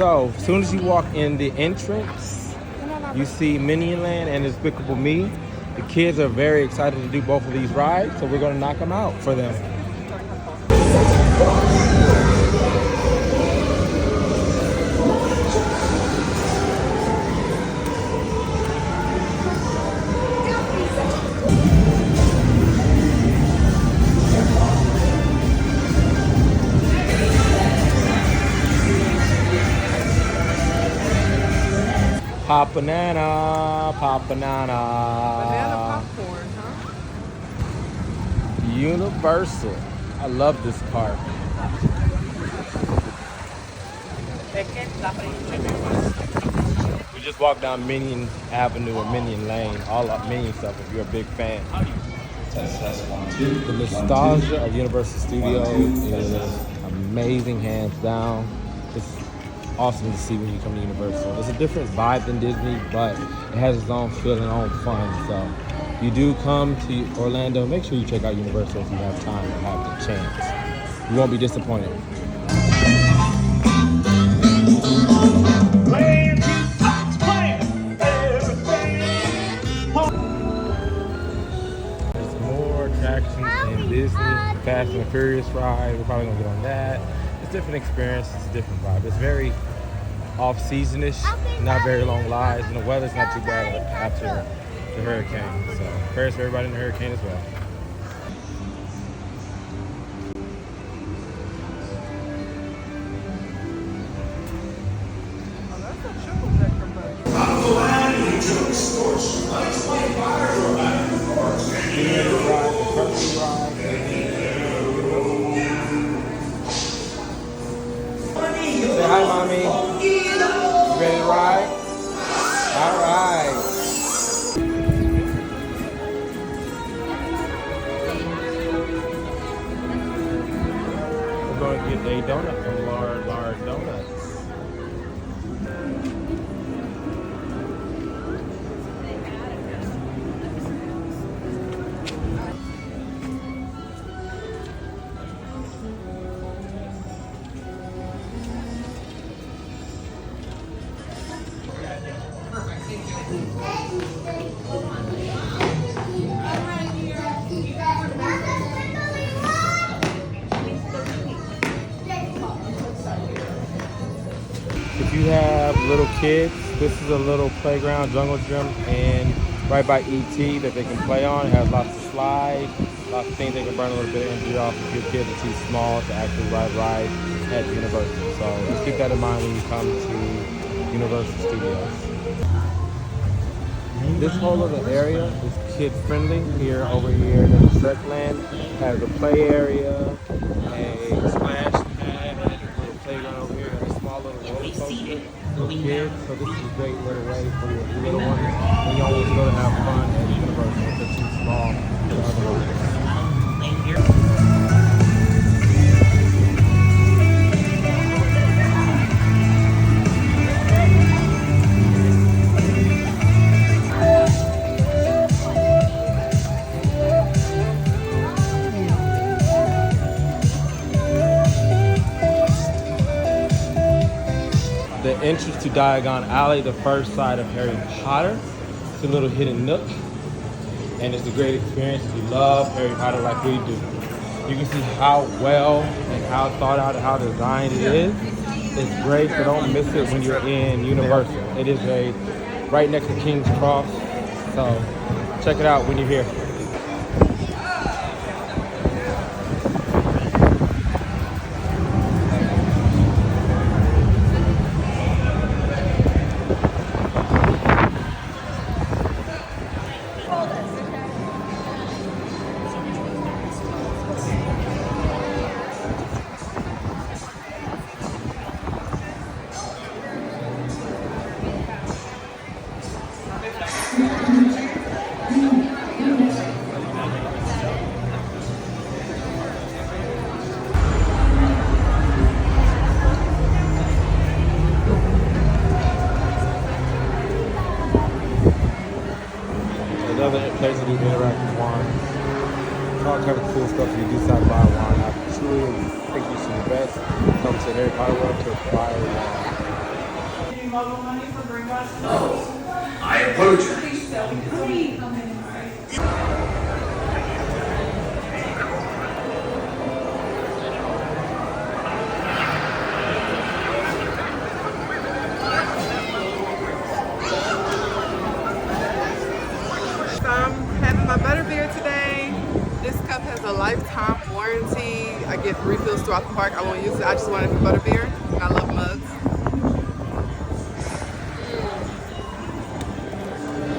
So, as soon as you walk in the entrance, you see Minion Land and Despicable Me. The kids are very excited to do both of these rides, so we're going to knock them out for them. Pop banana, pop banana. Banana popcorn, huh? Universal. I love this park. We just walked down Minion Avenue or Minion Lane, all up Minion stuff if you're a big fan. The nostalgia of Universal Studios is amazing, hands down. It's awesome to see when you come to Universal. It's a different vibe than Disney, but it has its own feel and own fun. So if you do come to Orlando, make sure you check out Universal if you have time and have the chance. You won't be disappointed. There's more attractions in Disney. Fast and Furious ride, we're probably gonna get on that. It's a different experience, it's a different vibe. It's very off-seasonish, not very long lives, and the weather's not too bad after the hurricane. So prayers for everybody in the hurricane as well. Say hi, mommy. You ready to ride? All right. We're going to get a donut from Lar Donuts. If you have little kids, this is a little playground, jungle gym, and right by ET that they can play on. It has lots of slides, lots of things they can burn a little bit of energy off if your kids are too small to actually ride rides at Universal. So just keep that in mind when you come to Universal Studios. This whole little area is kid friendly. Over here, the Shrek Land has a play area, a splash pad, a little playground over here, and a small little roller coaster for kids. So this is a great little way for your little ones when you always go to have fun at Universal if they're too small for the other rides. The entrance to Diagon Alley, the first side of Harry Potter. It's a little hidden nook, and it's a great experience if you love Harry Potter like we do. You can see how well and how thought out and how designed it is. It's great, so don't miss it when you're in Universal. It is right next to King's Cross, so check it out when you're here. Another place to do interactive wine. All kind of cool stuff you do decide to buy wine. I truly think you should invest. Come to Harry Potter World to acquire wine. I apologize. So I'm having my butterbeer today. This cup has a lifetime warranty. I get refills throughout the park. I won't use it. I just want it for butterbeer. And I love mugs.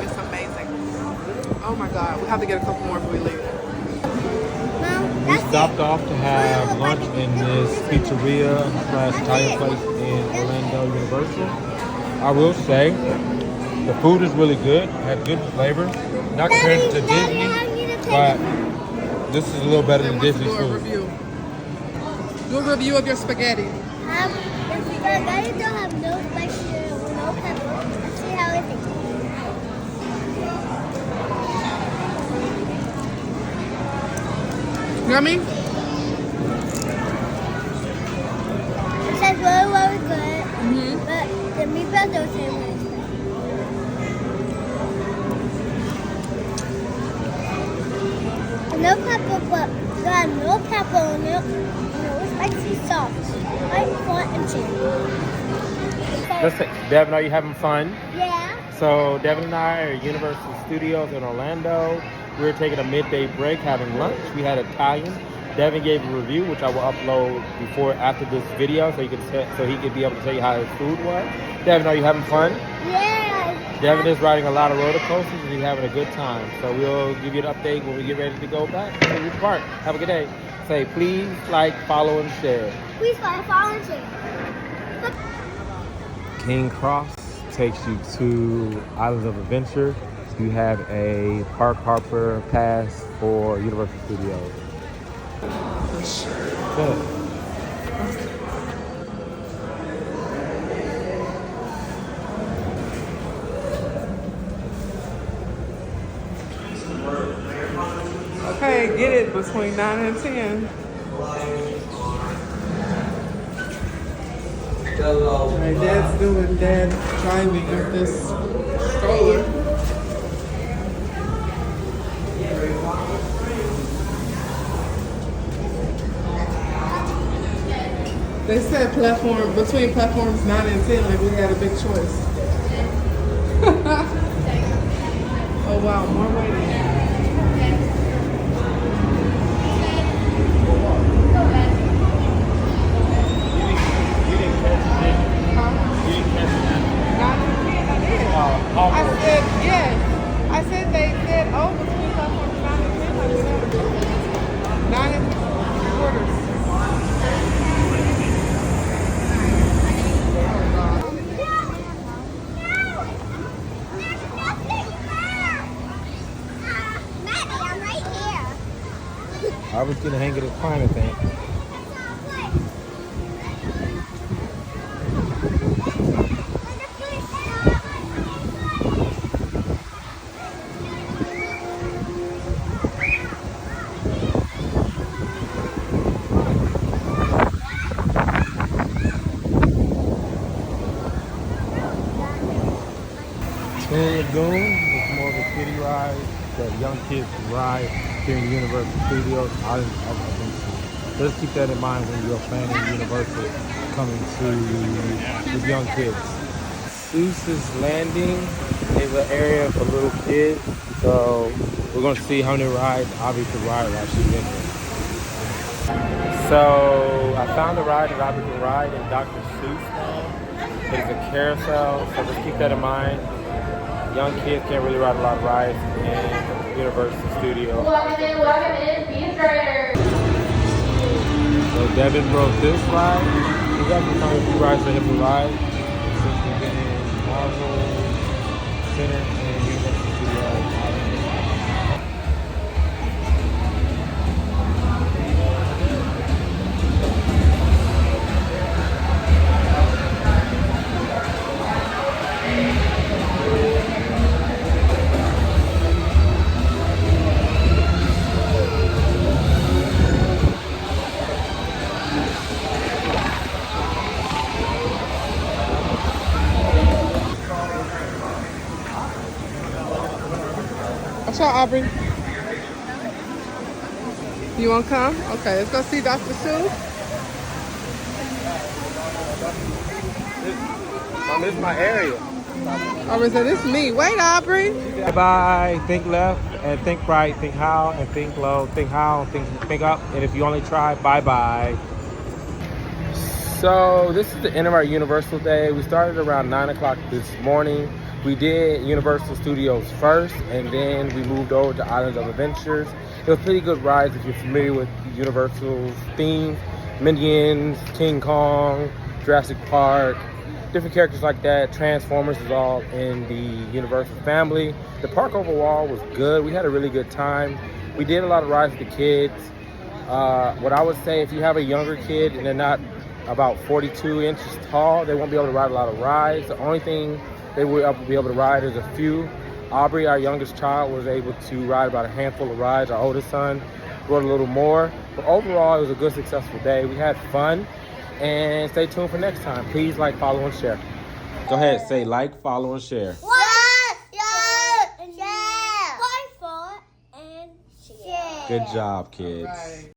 It's amazing. Oh my God. We have to get a couple more before we leave. We stopped off to have lunch in this pizzeria / Italian place in Orlando Universal. I will say, the food is really good. Had good flavors. Not compared to Disney, but this is a little better than Disney Do a food. review. Do a review of your spaghetti. The spaghetti don't have no spicy or no pepper. Let's see how it tastes. Yummy? It tastes really, really good. But the meatballs don't taste really spicy. No pepper, but got no pepper on it. No spicy sauce. I want and cheese. Listen, Devin, are you having fun? Yeah. So Devin and I are at Universal Studios in Orlando. We were taking a midday break, having lunch. We had Italian. Devin gave a review, which I will upload after this video, so he could be able to tell you how his food was. Devin, are you having fun? Yeah. Devin is riding a lot of roller coasters and he's having a good time. So we'll give you an update when we get ready to go back to the park. Have a good day. Say please like, follow, and share. Please follow and share. King Cross takes you to Islands of Adventure. You have a Park Hopper pass for Universal Studios. Good. Okay, get it between 9 and 10. My dad's doing dad driving of this stroller. They said between platforms 9 and 10, like we had a big choice. Oh wow, more waiting. I said yes. I said they said between platforms 9 and 10, like 9 and quarters. I was gonna hang it at Klein, I think. Twin Lagoon is more of a kiddie ride that young kids can ride here in Universal Studios. So just keep that in mind when you're planning Universal coming to with young kids. Seuss's Landing is an area for little kids, so we're gonna see how many rides Abby can ride while she's in here. So I found a ride that Abby can ride in Dr. Seuss Land. It's a carousel, so just keep that in mind. Young kids can't really ride a lot of rides in Universal Studios. Welcome in, Beast Riders. So Devin rode this ride. He's actually found a few rides for him to ride since we've been in Marvel Center and Universal Studios. Sure, Abby. You want to come? Okay, let's go see Dr. Seuss. Mom, this is my area. Aubrey said, "This is me." Wait, Aubrey. Bye. Think left and think right. Think how and think low. Think how and think up. And if you only try, bye. So this is the end of our Universal day. We started around 9 o'clock this morning. We did Universal Studios first, and then we moved over to Islands of Adventures. It was pretty good rides if you're familiar with Universal's themes. Minions, King Kong, Jurassic Park, different characters like that. Transformers is all in the Universal family. The park overall was good. We had a really good time. We did a lot of rides with the kids. What I would say, if you have a younger kid and they're not about 42 inches tall, they won't be able to ride a lot of rides. The only thing they will be able to ride is a few. Aubrey, our youngest child, was able to ride about a handful of rides. Our oldest son rode a little more. But overall, it was a good, successful day. We had fun. And stay tuned for next time. Please like, follow, and share. Go ahead, say like, follow, and share. Share. Like, follow, and share. Good job, kids. Bye.